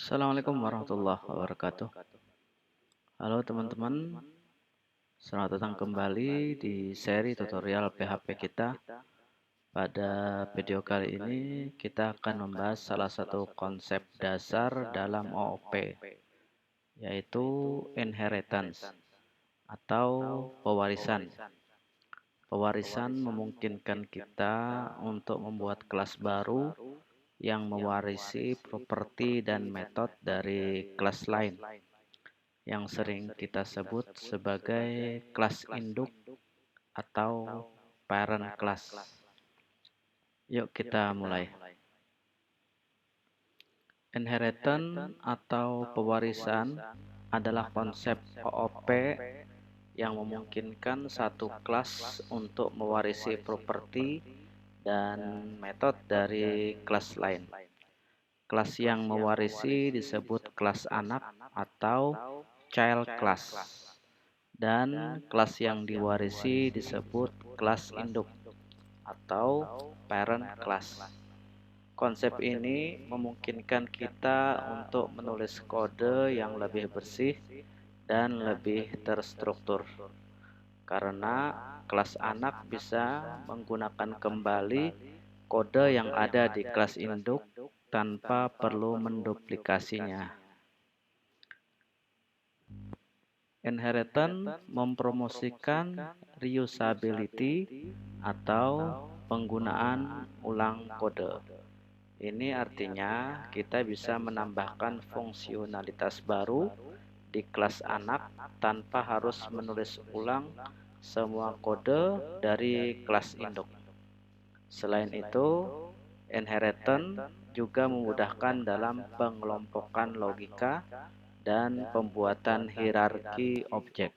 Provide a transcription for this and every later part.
Assalamualaikum warahmatullahi wabarakatuh. Halo teman-teman, selamat datang kembali di seri tutorial PHP kita. Pada video kali ini kita akan membahas salah satu konsep dasar dalam OOP, yaitu inheritance atau pewarisan. Pewarisan memungkinkan kita untuk membuat kelas baru yang mewarisi properti dan metode dari kelas lain, yang sering kita sebut sebagai kelas induk atau parent class. Yuk kita mulai. Inheritance atau pewarisan adalah konsep OOP yang memungkinkan satu kelas untuk mewarisi properti dan metode dari kelas lain. Kelas yang mewarisi disebut kelas anak atau child class, dan kelas yang diwarisi disebut kelas induk atau parent class. Konsep ini memungkinkan kita untuk menulis kode yang lebih bersih dan lebih terstruktur, karena kelas anak bisa menggunakan kembali kode yang ada di kelas induk tanpa perlu menduplikasinya. Inheritance mempromosikan reusability atau penggunaan ulang kode. Ini artinya kita bisa menambahkan fungsionalitas baru di kelas anak tanpa harus menulis ulang semua kode dari kelas induk. Selain itu, inheritance juga memudahkan dalam pengelompokan logika dan pembuatan hierarki objek.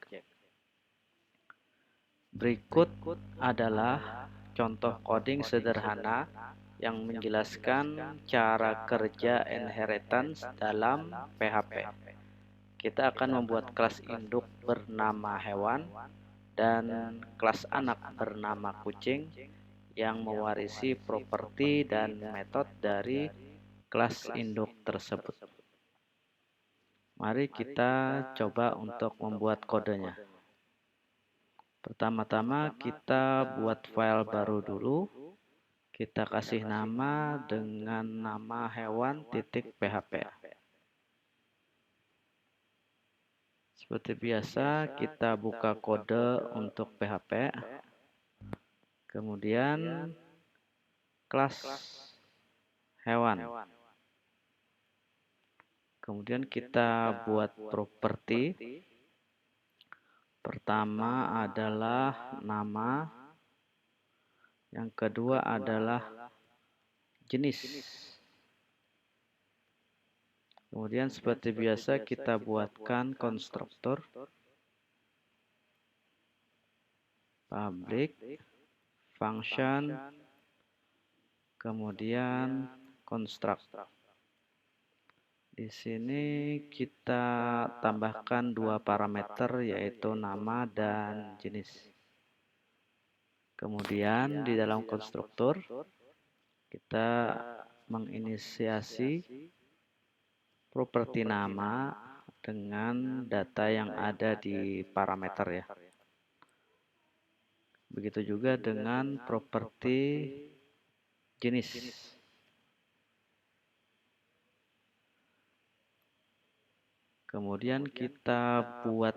Berikut adalah contoh coding sederhana yang menjelaskan cara kerja inheritance dalam PHP. Kita akan membuat kelas induk bernama hewan dan kelas anak bernama kucing yang mewarisi properti dan metode dari kelas induk tersebut. Mari kita coba untuk membuat kodenya. Pertama-tama kita buat file baru dulu. Kita kasih nama dengan nama hewan.php. Seperti biasa, kita buka kode untuk PHP. Kemudian kelas hewan. Kemudian kita buat properti. Pertama adalah nama, yang kedua adalah jenis. Kemudian seperti biasa kita buatkan konstruktor public function, kemudian construct. Di sini kita tambahkan dua parameter, yaitu nama dan jenis. Kemudian di dalam konstruktor kita menginisiasi properti nama dengan data yang ada di parameter ya. Begitu juga dengan properti jenis. Kemudian kita buat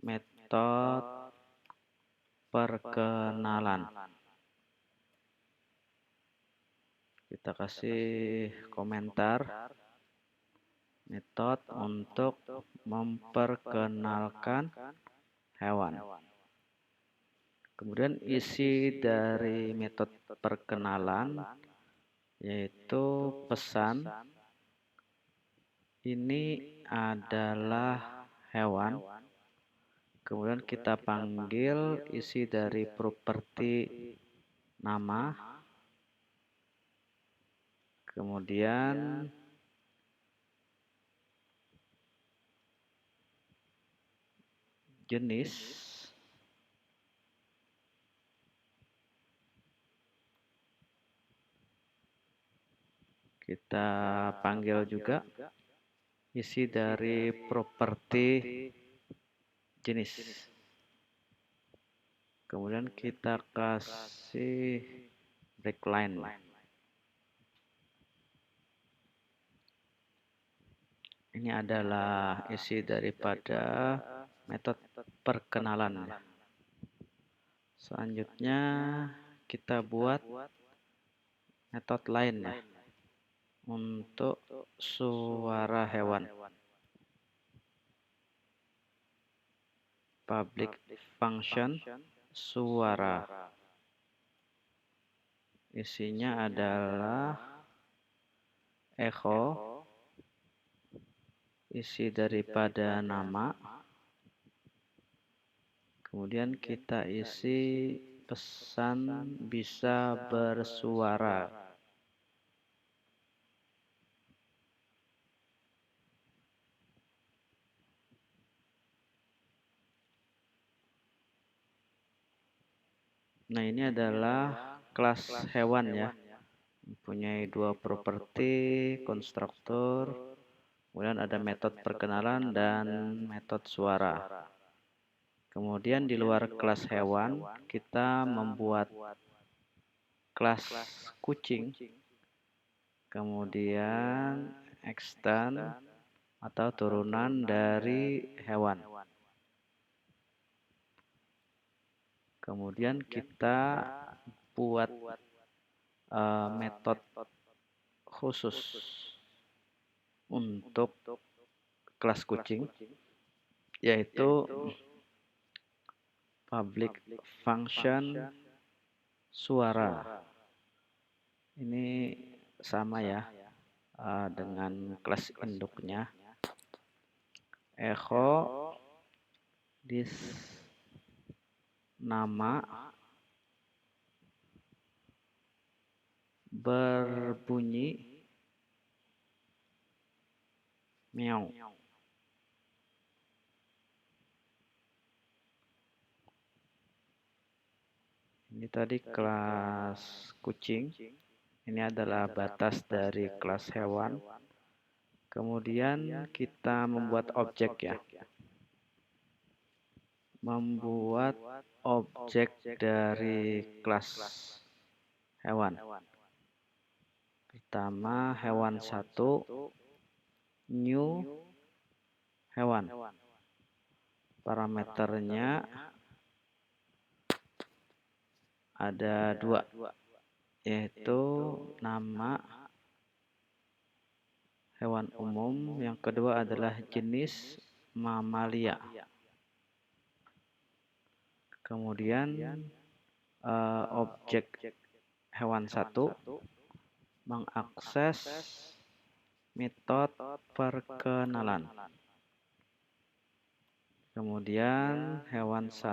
metode perkenalan. Kita kasih komentar metode untuk memperkenalkan hewan. Kemudian isi dari metode perkenalan yaitu pesan. Ini adalah hewan. Kemudian kita panggil isi dari properti nama. Kemudian jenis. Kita panggil juga isi dari properti jenis. Kemudian kita kasih break line. Ini adalah isi daripada metode perkenalan. Selanjutnya kita buat metode lain ya untuk suara hewan. Public function suara. Isinya adalah echo, isi daripada nama. Kemudian kita isi pesan bisa bersuara. Nah, ini adalah kelas hewan ya. Mempunyai dua properti, konstruktor, kemudian ada metode perkenalan dan metode suara. Kemudian di luar kelas hewan, kita membuat kelas kucing, kemudian extend atau turunan dari hewan. Kemudian kita buat metode khusus untuk kelas kucing, yaitu public function suara. Ini sama ya dengan kelas induknya. Echo this nama berbunyi meow. Ini tadi kelas kucing. Ini adalah batas dari kelas hewan. Kemudian kita membuat objek ya. Membuat objek dari kelas hewan. Pertama hewan 1, new hewan. Parameternya ada 2, yaitu nama hewan umum, yang kedua adalah jenis mamalia. Kemudian objek hewan 1 mengakses metode perkenalan. Kemudian hewan 1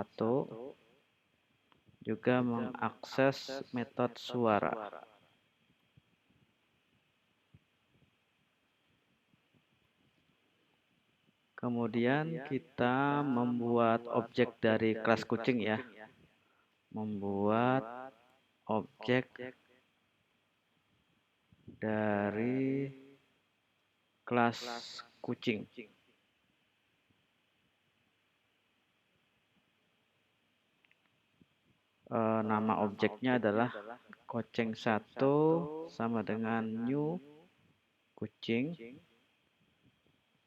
juga mengakses metode suara. Kemudian kita membuat objek dari kelas kucing ya. Membuat objek dari kelas kucing. Nama objeknya adalah kucing 1 sama dengan new kucing.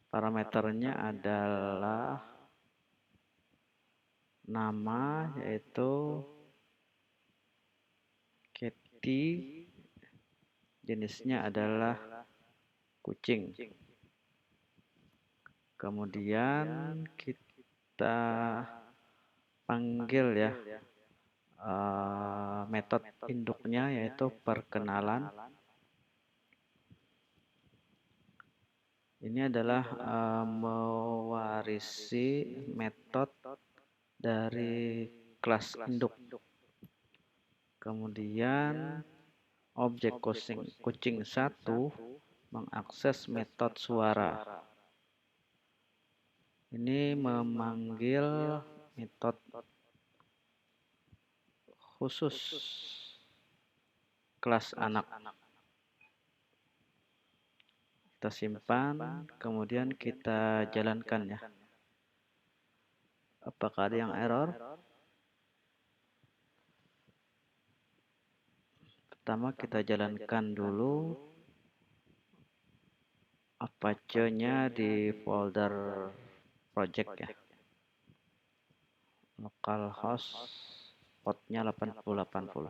Parameternya adalah nama, yaitu Kitty, jenisnya adalah kucing. Kemudian kita panggil ya metode induknya, yaitu perkenalan. Ini adalah mewarisi metode dari kelas induk. Kemudian objek kucing 1 mengakses metode suara. Ini memanggil metode khusus kelas anak. Kita simpan, kemudian kita jalankan ya. Apakah ada yang error? Pertama kita jalankan dulu Apache-nya di folder project ya. Localhost portnya 8080.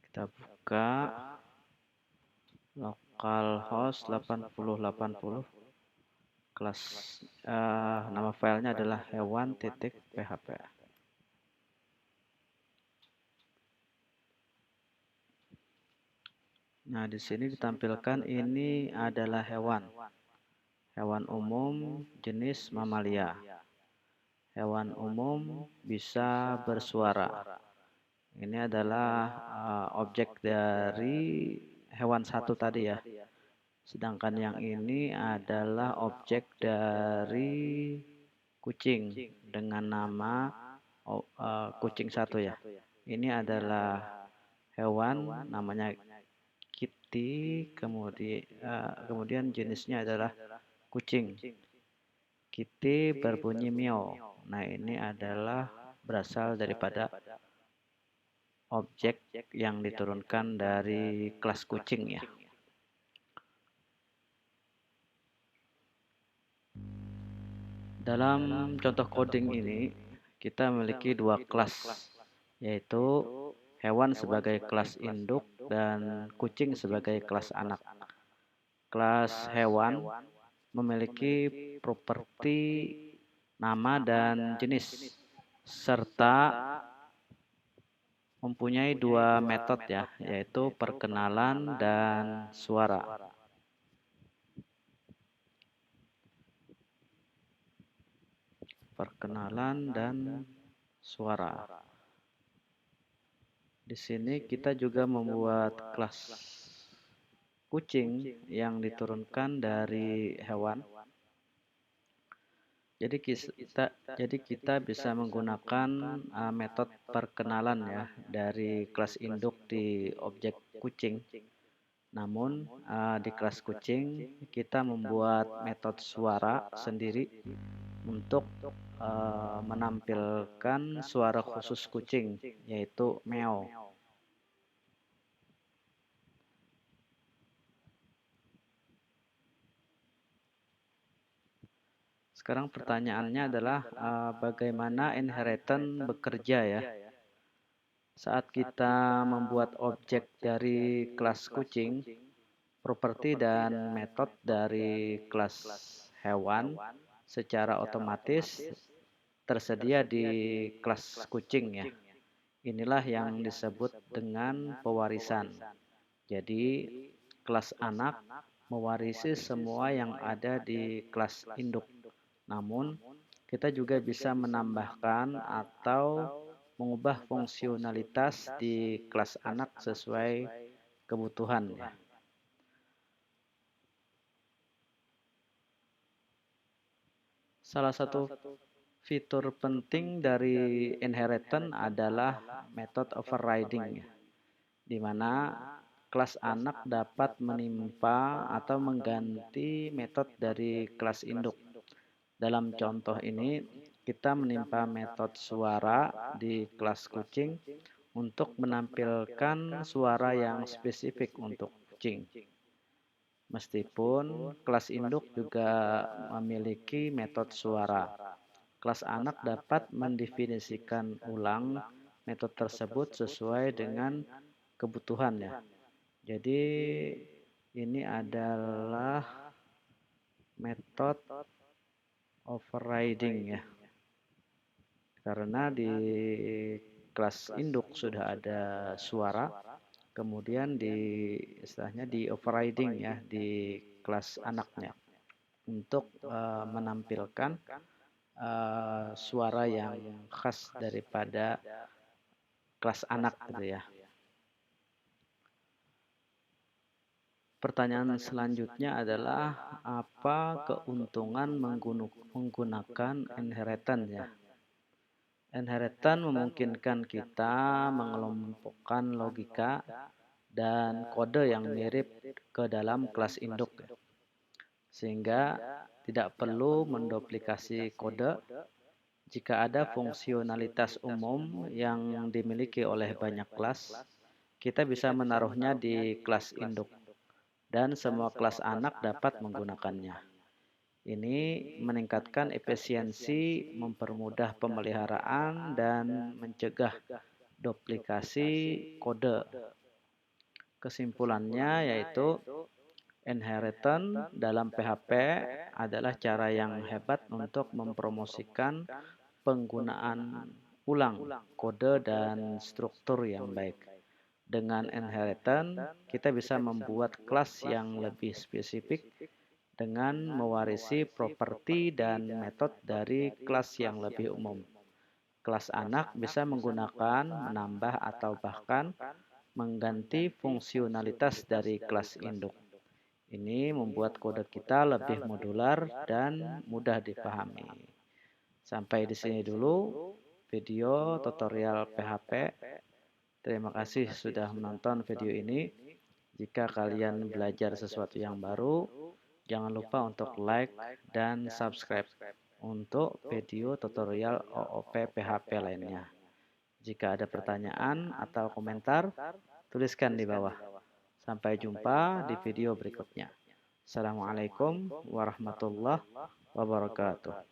Kita buka localhost 8080. Kelas nama filenya adalah hewan.php. Nah, di sini ditampilkan ini adalah hewan. Hewan umum jenis mamalia. Hewan umum bisa bersuara. Ini adalah objek dari hewan satu tadi ya. Sedangkan yang ini adalah objek dari kucing dengan nama kucing satu ya. Ini adalah hewan namanya Kitty, kemudian jenisnya adalah kucing. Kitty berbunyi meow. Nah, ini adalah berasal daripada objek yang diturunkan dari kelas kucing ya. Dalam contoh coding ini, kita memiliki dua kelas, yaitu hewan sebagai kelas induk dan kucing sebagai kelas anak. Kelas hewan memiliki properti nama dan jenis, serta mempunyai dua metode ya, yaitu perkenalan dan suara. Perkenalan dan suara. Di sini kita juga membuat kelas kucing yang diturunkan dari hewan. Jadi kita bisa menggunakan metode perkenalan ya dari kelas induk di objek kucing. Namun di kelas kucing kita membuat metode suara sendiri untuk menampilkan suara khusus kucing, yaitu meow. Sekarang pertanyaannya adalah bagaimana inheritance bekerja ya. Saat kita membuat objek dari kelas kucing, properti dan metode dari kelas hewan secara otomatis tersedia di kelas kucing ya. Inilah yang disebut dengan pewarisan. Jadi kelas anak mewarisi semua yang ada di kelas induk. Namun kita juga bisa menambahkan atau mengubah fungsionalitas di kelas anak sesuai kebutuhan ya. Salah satu fitur penting dari inheritance adalah method overriding ya, di mana kelas anak dapat menimpa atau mengganti metode dari kelas induk. Dalam contoh ini, kita menimpa metode suara di kelas kucing untuk menampilkan suara yang spesifik untuk kucing. Meskipun kelas induk juga memiliki metode suara, kelas anak dapat mendefinisikan ulang metode tersebut sesuai dengan kebutuhan ya. Jadi ini adalah metode overriding ya. Karena di kelas induk sudah ada suara, kemudian istilahnya di overriding ya di kelas anaknya untuk menampilkan suara yang khas daripada kelas anak gitu ya. Pertanyaan selanjutnya adalah apa keuntungan menggunakan inheritance ya. Inheritance memungkinkan kita mengelompokkan logika dan kode yang mirip ke dalam kelas induk, sehingga tidak perlu menduplikasi kode. Jika ada fungsionalitas umum yang dimiliki oleh banyak kelas, kita bisa menaruhnya di kelas induk dan semua kelas anak dapat menggunakannya. Ini meningkatkan efisiensi, mempermudah pemeliharaan, dan mencegah duplikasi kode. Kesimpulannya yaitu inheritance dalam PHP adalah cara yang hebat untuk mempromosikan penggunaan ulang kode dan struktur yang baik. Dengan inheritance, kita bisa membuat kelas yang lebih spesifik dengan mewarisi properti dan metode dari kelas yang lebih umum. Kelas anak bisa menggunakan, menambah, atau bahkan mengganti fungsionalitas dari kelas induk. Ini membuat kode kita lebih modular dan mudah dipahami. Sampai di sini dulu video tutorial PHP. Terima kasih sudah menonton video ini. Jika kalian belajar sesuatu yang baru, jangan lupa untuk like dan subscribe untuk video tutorial OOP PHP lainnya. Jika ada pertanyaan atau komentar, tuliskan di bawah. Sampai jumpa di video berikutnya. Assalamualaikum warahmatullahi wabarakatuh.